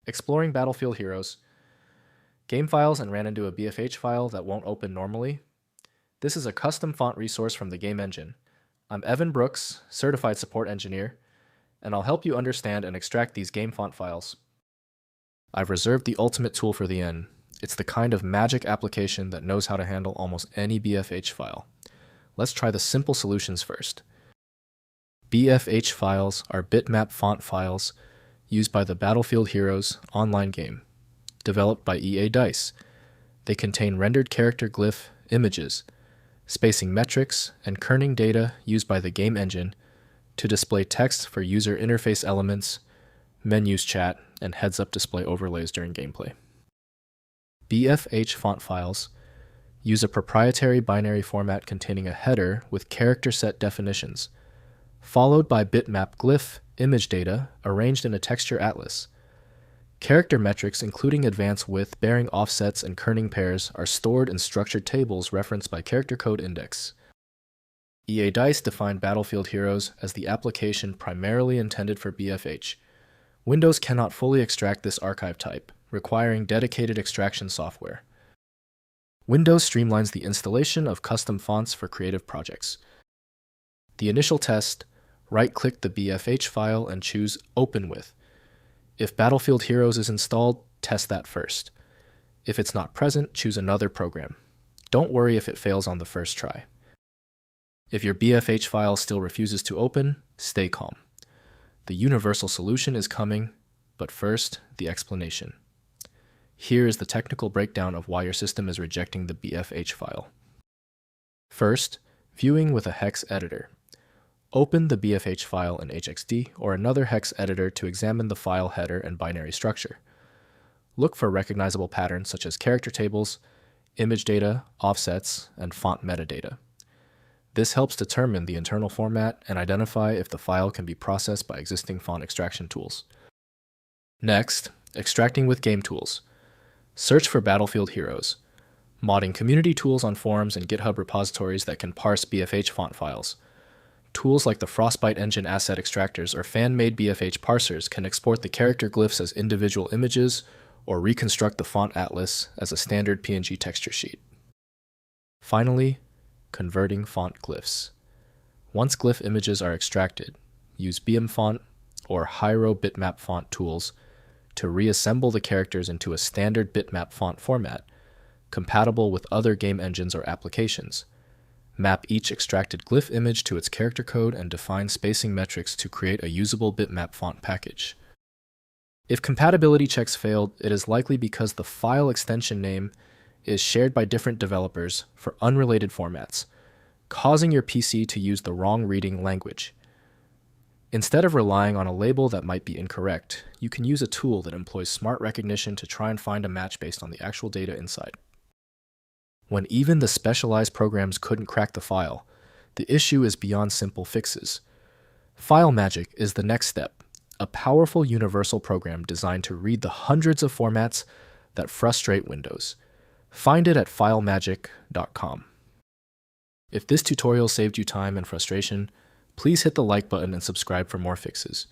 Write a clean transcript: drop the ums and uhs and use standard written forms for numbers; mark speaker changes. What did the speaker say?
Speaker 1: Exploring Battlefield Heroes, game files, and ran into a BFH file that won't open normally. This is a custom font resource from the game engine. I'm Evan Brooks, Certified Support Engineer, and I'll help you understand and extract these game font files. I've reserved the ultimate tool for the end. It's the kind of magic application that knows how to handle almost any BFH file. Let's try the simple solutions first. BFH files are bitmap font files used by the Battlefield Heroes online game, developed by EA Dice. They contain rendered character glyph images, spacing metrics, and kerning data used by the game engine to display text for user interface elements, menus chat, and heads-up display overlays during gameplay. BFH font files use a proprietary binary format containing a header with character set definitions, followed by bitmap glyph image data arranged in a texture atlas. Character metrics, including advanced width, bearing offsets, and kerning pairs, are stored in structured tables referenced by character code index. EA Dice defined Battlefield Heroes as the application primarily intended for BFH. Windows cannot fully extract this archive type, requiring dedicated extraction software. Windows streamlines the installation of custom fonts for creative projects. The initial test, right-click the BFH file and choose Open With. If Battlefield Heroes is installed, test that first. If it's not present, choose another program. Don't worry if it fails on the first try. If your BFH file still refuses to open, stay calm. The universal solution is coming, but first, the explanation. Here is the technical breakdown of why your system is rejecting the BFH file. First, viewing with a Hex Editor. Open the BFH file in HXD or another Hex editor to examine the file header and binary structure. Look for recognizable patterns such as character tables, image data, offsets, and font metadata. This helps determine the internal format and identify if the file can be processed by existing font extraction tools. Next, extracting with game tools. Search for Battlefield Heroes, modding community tools on forums and GitHub repositories that can parse BFH font files. Tools like the Frostbite engine asset extractors or fan-made BFH parsers can export the character glyphs as individual images or reconstruct the font atlas as a standard PNG texture sheet. Finally, converting font glyphs. Once glyph images are extracted, use BMFont or Hyro bitmap font tools to reassemble the characters into a standard bitmap font format, compatible with other game engines or applications. Map each extracted glyph image to its character code and define spacing metrics to create a usable bitmap font package. If compatibility checks failed, it is likely because the file extension name is shared by different developers for unrelated formats, causing your PC to use the wrong reading language. Instead of relying on a label that might be incorrect, you can use a tool that employs smart recognition to try and find a match based on the actual data inside. When even the specialized programs couldn't crack the file, the issue is beyond simple fixes. File Magic is the next step, a powerful universal program designed to read the hundreds of formats that frustrate Windows. Find it at filemagic.com. If this tutorial saved you time and frustration, please hit the like button and subscribe for more fixes.